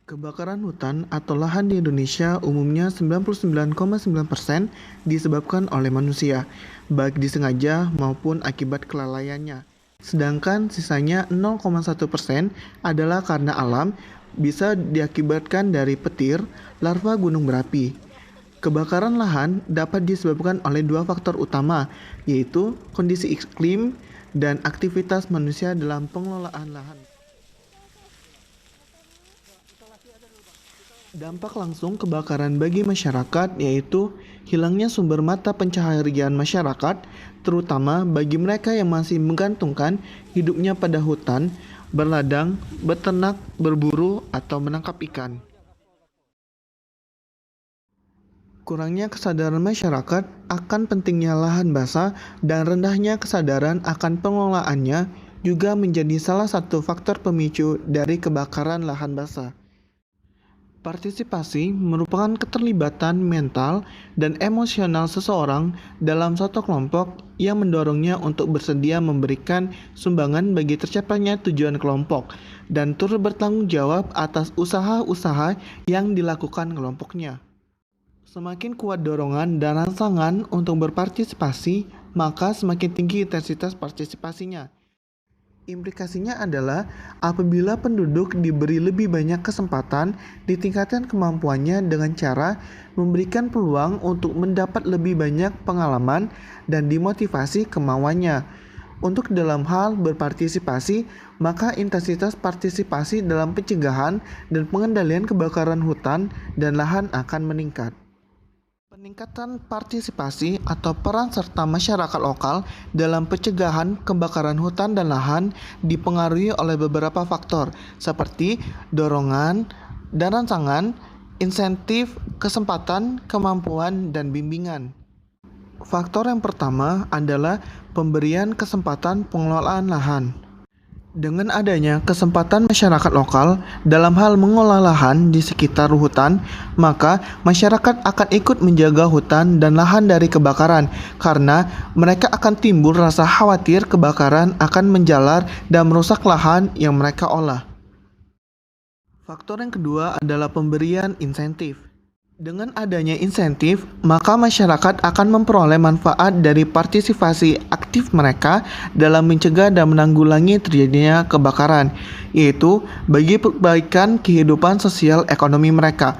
Kebakaran hutan atau lahan di Indonesia umumnya 99,9% disebabkan oleh manusia, baik disengaja maupun akibat kelalaiannya. Sedangkan sisanya 0,1% adalah karena alam, bisa diakibatkan dari petir, larva gunung berapi. Kebakaran lahan dapat disebabkan oleh dua faktor utama, yaitu kondisi iklim dan aktivitas manusia dalam pengelolaan lahan. Dampak langsung kebakaran bagi masyarakat yaitu hilangnya sumber mata pencaharian masyarakat, terutama bagi mereka yang masih menggantungkan hidupnya pada hutan, berladang, beternak, berburu, atau menangkap ikan. Kurangnya kesadaran masyarakat akan pentingnya lahan basah dan rendahnya kesadaran akan pengelolaannya juga menjadi salah satu faktor pemicu dari kebakaran lahan basah. Partisipasi merupakan keterlibatan mental dan emosional seseorang dalam suatu kelompok yang mendorongnya untuk bersedia memberikan sumbangan bagi tercapainya tujuan kelompok dan turut bertanggung jawab atas usaha-usaha yang dilakukan kelompoknya. Semakin kuat dorongan dan rangsangan untuk berpartisipasi, maka semakin tinggi intensitas partisipasinya. Implikasinya adalah apabila penduduk diberi lebih banyak kesempatan, ditingkatkan kemampuannya dengan cara memberikan peluang untuk mendapat lebih banyak pengalaman dan dimotivasi kemauannya. Untuk dalam hal berpartisipasi, maka intensitas partisipasi dalam pencegahan dan pengendalian kebakaran hutan dan lahan akan meningkat. Peningkatan partisipasi atau peran serta masyarakat lokal dalam pencegahan kebakaran hutan dan lahan dipengaruhi oleh beberapa faktor seperti dorongan dan rangsangan, insentif, kesempatan, kemampuan, dan bimbingan. Faktor yang pertama adalah pemberian kesempatan pengelolaan lahan. Dengan adanya kesempatan masyarakat lokal dalam hal mengolah lahan di sekitar hutan, maka masyarakat akan ikut menjaga hutan dan lahan dari kebakaran karena mereka akan timbul rasa khawatir kebakaran akan menjalar dan merusak lahan yang mereka olah. Faktor yang kedua adalah pemberian insentif. Dengan adanya insentif, maka masyarakat akan memperoleh manfaat dari partisipasi aktif mereka dalam mencegah dan menanggulangi terjadinya kebakaran, yaitu bagi perbaikan kehidupan sosial ekonomi mereka.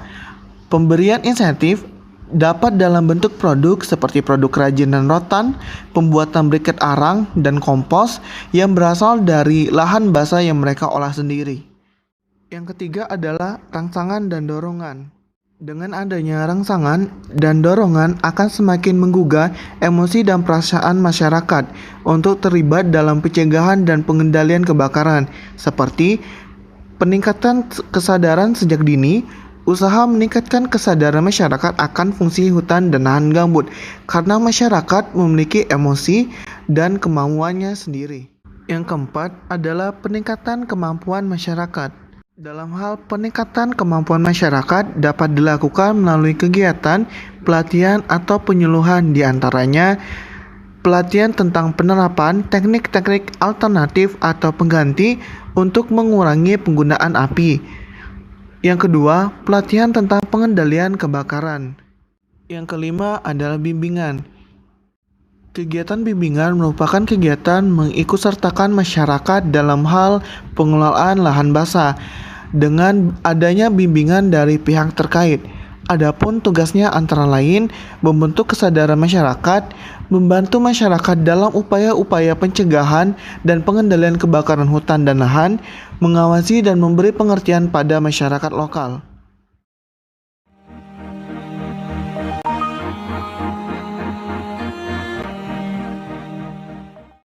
Pemberian insentif dapat dalam bentuk produk seperti produk kerajinan rotan, pembuatan briket arang, dan kompos yang berasal dari lahan basah yang mereka olah sendiri. Yang ketiga adalah rangsangan dan dorongan. Dengan adanya rangsangan dan dorongan akan semakin menggugah emosi dan perasaan masyarakat untuk terlibat dalam pencegahan dan pengendalian kebakaran, seperti peningkatan kesadaran sejak dini, usaha meningkatkan kesadaran masyarakat akan fungsi hutan dan lahan gambut, karena masyarakat memiliki emosi dan kemauannya sendiri. Yang keempat adalah peningkatan kemampuan masyarakat. Dalam hal peningkatan kemampuan masyarakat dapat dilakukan melalui kegiatan, pelatihan, atau penyuluhan, diantaranya pelatihan tentang penerapan teknik-teknik alternatif atau pengganti untuk mengurangi penggunaan api. Yang kedua, pelatihan tentang pengendalian kebakaran. Yang kelima adalah bimbingan. Kegiatan bimbingan merupakan kegiatan mengikutsertakan masyarakat dalam hal pengelolaan lahan basah dengan adanya bimbingan dari pihak terkait. Adapun tugasnya antara lain membentuk kesadaran masyarakat, membantu masyarakat dalam upaya-upaya pencegahan dan pengendalian kebakaran hutan dan lahan, mengawasi dan memberi pengertian pada masyarakat lokal.